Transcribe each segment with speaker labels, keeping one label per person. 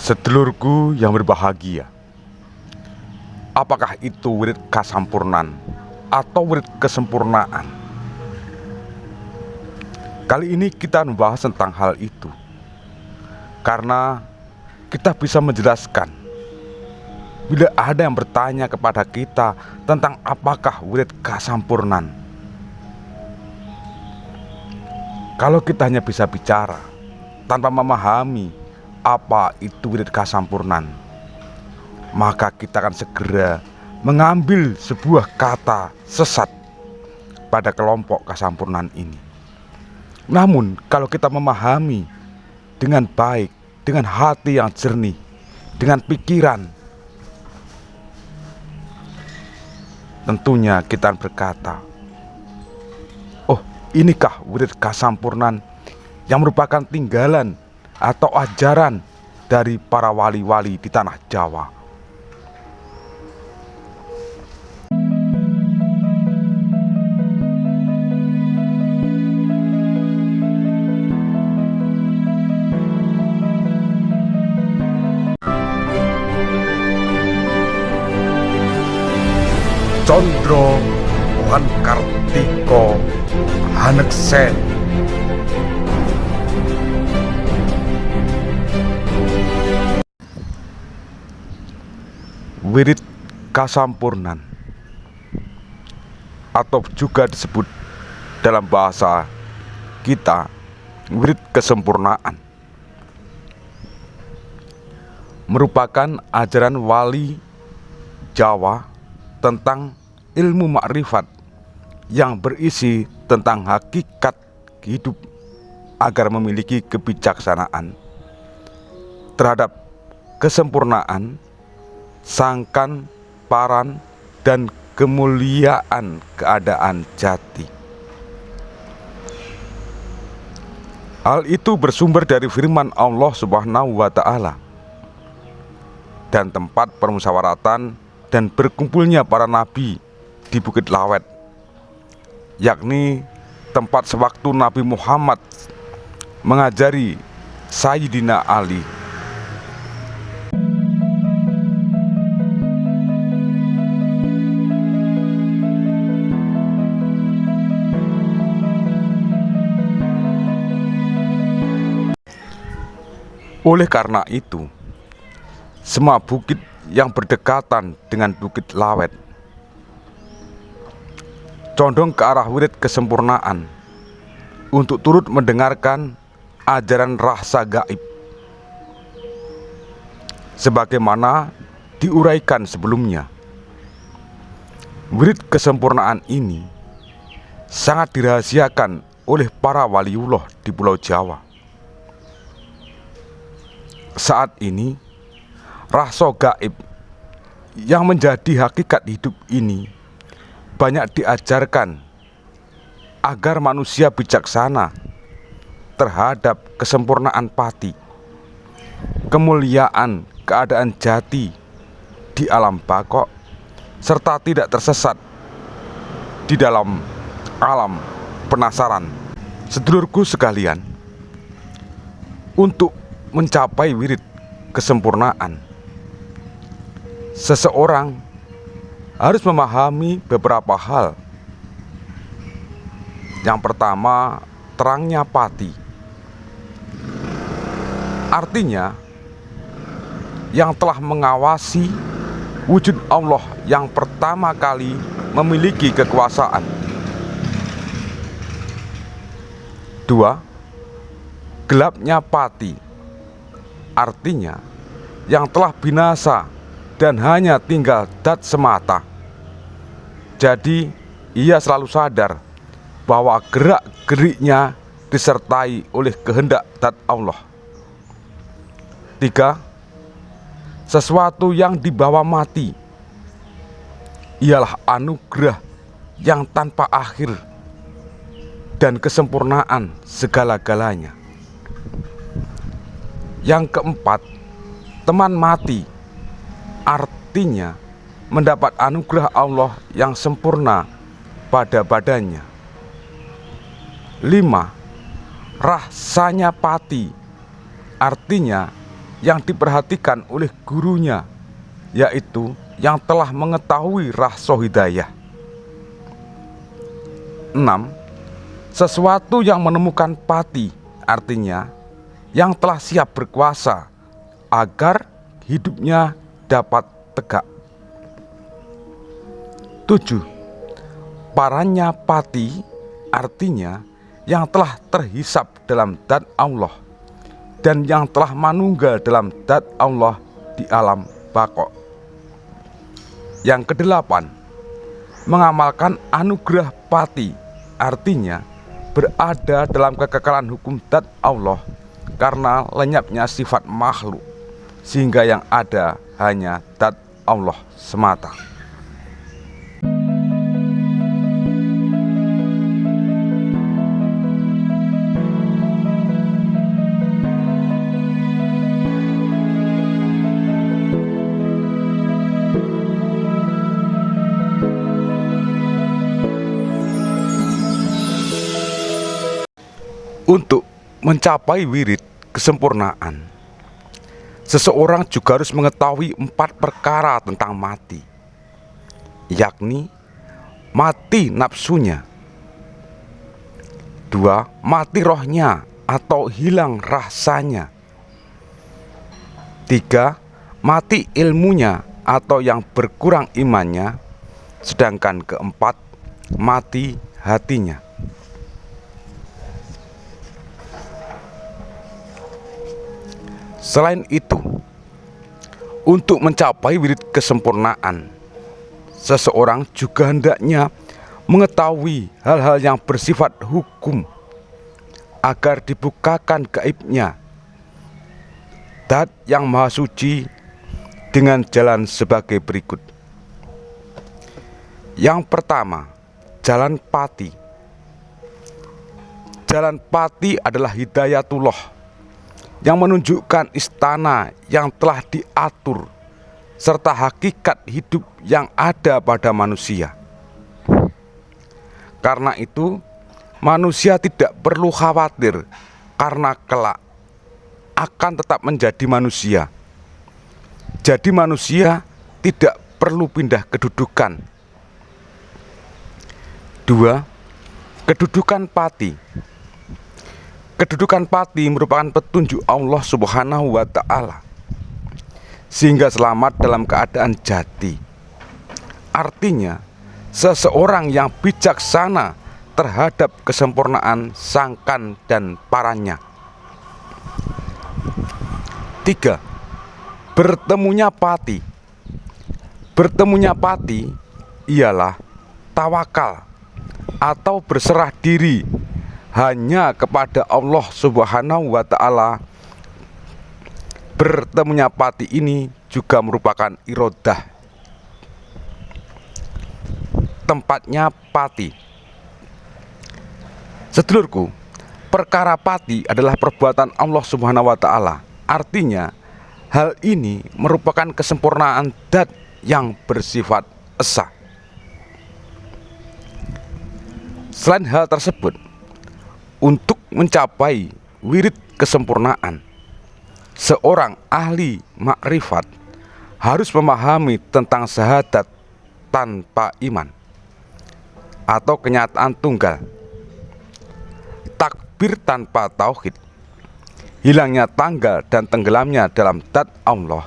Speaker 1: Sedulurku yang berbahagia, apakah itu wirid kasampurnan atau wirid kesempurnaan? Kali ini kita membahas tentang hal itu karena kita bisa menjelaskan bila ada yang bertanya kepada kita tentang apakah wirid kasampurnan. Kalau kita hanya bisa bicara tanpa memahami apa itu wirid kasampurnan, maka kita akan segera mengambil sebuah kata sesat pada kelompok kasampurnan ini. Namun kalau kita memahami dengan baik, dengan hati yang jernih, dengan pikiran, tentunya kita akan berkata, oh, inikah wirid kasampurnan yang merupakan tinggalan atau ajaran dari para wali-wali di tanah Jawa. Condro Wan Kartiko Haneksen. Wirid kasampurnan atau juga disebut dalam bahasa kita wirid kesempurnaan merupakan ajaran wali Jawa tentang ilmu makrifat yang berisi tentang hakikat hidup agar memiliki kebijaksanaan terhadap kesempurnaan, sangkan, paran, dan kemuliaan keadaan jati. Hal itu bersumber dari firman Allah Subhanahu wa Ta'ala dan tempat permusyawaratan dan berkumpulnya para nabi di Bukit Lawet, yakni tempat sewaktu Nabi Muhammad mengajari Sayyidina Ali. Oleh karena itu, semua bukit yang berdekatan dengan Bukit Lawet condong ke arah wirid kesempurnaan untuk turut mendengarkan ajaran rasa gaib sebagaimana diuraikan sebelumnya. Wirid kesempurnaan ini sangat dirahasiakan oleh para waliullah di Pulau Jawa. Saat ini rasa gaib yang menjadi hakikat hidup ini banyak diajarkan agar manusia bijaksana terhadap kesempurnaan pati, kemuliaan keadaan jati di alam bakok, serta tidak tersesat di dalam alam penasaran. Sedulurku sekalian, untuk mencapai wirid kesempurnaan, seseorang harus memahami beberapa hal. Yang pertama, terangnya pati. Artinya, yang telah mengawasi wujud Allah yang pertama kali memiliki kekuasaan. Dua, gelapnya pati. Artinya, yang telah binasa dan hanya tinggal dat semata. Jadi, ia selalu sadar bahwa gerak-geriknya disertai oleh kehendak dat Allah. Tiga, sesuatu yang dibawa mati ialah anugerah yang tanpa akhir dan kesempurnaan segala-galanya. Yang keempat, teman mati. Artinya mendapat anugerah Allah yang sempurna pada badannya. 5. Rasanya pati. Artinya yang diperhatikan oleh gurunya, yaitu yang telah mengetahui rasa hidayah. 6. Sesuatu yang menemukan pati, artinya yang telah siap berkuasa agar hidupnya dapat tegak. 7. Paranya pati, artinya yang telah terhisap dalam zat Allah dan yang telah manunggal dalam zat Allah di alam baqo. Yang kedelapan, mengamalkan anugerah pati, artinya berada dalam kekekalan hukum zat Allah karena lenyapnya sifat makhluk, sehingga yang ada hanya zat Allah semata. Untuk mencapai wirid kesempurnaan, seseorang juga harus mengetahui 4 perkara tentang mati, yakni mati nafsunya, 2. Mati rohnya atau hilang rasanya, 3. Mati ilmunya atau yang berkurang imannya, sedangkan keempat, mati hatinya. Selain itu, untuk mencapai wirid kesempurnaan, seseorang juga hendaknya mengetahui hal-hal yang bersifat hukum agar dibukakan gaibnya zat yang maha suci dengan jalan sebagai berikut. Yang pertama, jalan pati. Jalan pati adalah hidayatullah yang menunjukkan istana yang telah diatur serta hakikat hidup yang ada pada manusia. Karena itu, manusia tidak perlu khawatir karena kelak akan tetap menjadi manusia. Jadi manusia tidak perlu pindah kedudukan. 2. Kedudukan pati. Kedudukan pati merupakan petunjuk Allah Subhanahu wa Ta'ala, sehingga selamat dalam keadaan jati. Artinya, seseorang yang bijaksana terhadap kesempurnaan sangkan dan paranya. 3. Bertemunya pati. Bertemunya pati ialah tawakal atau berserah diri hanya kepada Allah Subhanahu wa Ta'ala. Bertemunya pati ini juga merupakan irodah, tempatnya pati. Sedulurku, perkara pati adalah perbuatan Allah Subhanahu wa Ta'ala. Artinya, hal ini merupakan kesempurnaan zat yang bersifat esa. Selain hal tersebut, untuk mencapai wirid kesempurnaan, seorang ahli makrifat harus memahami tentang syahadat tanpa iman atau kenyataan tunggal, takbir tanpa tauhid, hilangnya tanggal dan tenggelamnya dalam zat Allah,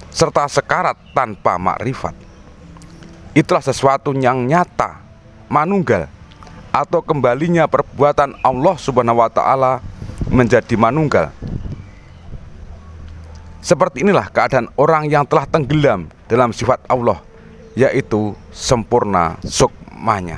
Speaker 1: serta sekarat tanpa makrifat. Itulah sesuatu yang nyata, manunggal, atau kembalinya perbuatan Allah Subhanahu wa Ta'ala menjadi manunggal. Seperti inilah keadaan orang yang telah tenggelam dalam sifat Allah, yaitu sempurna sukmanya.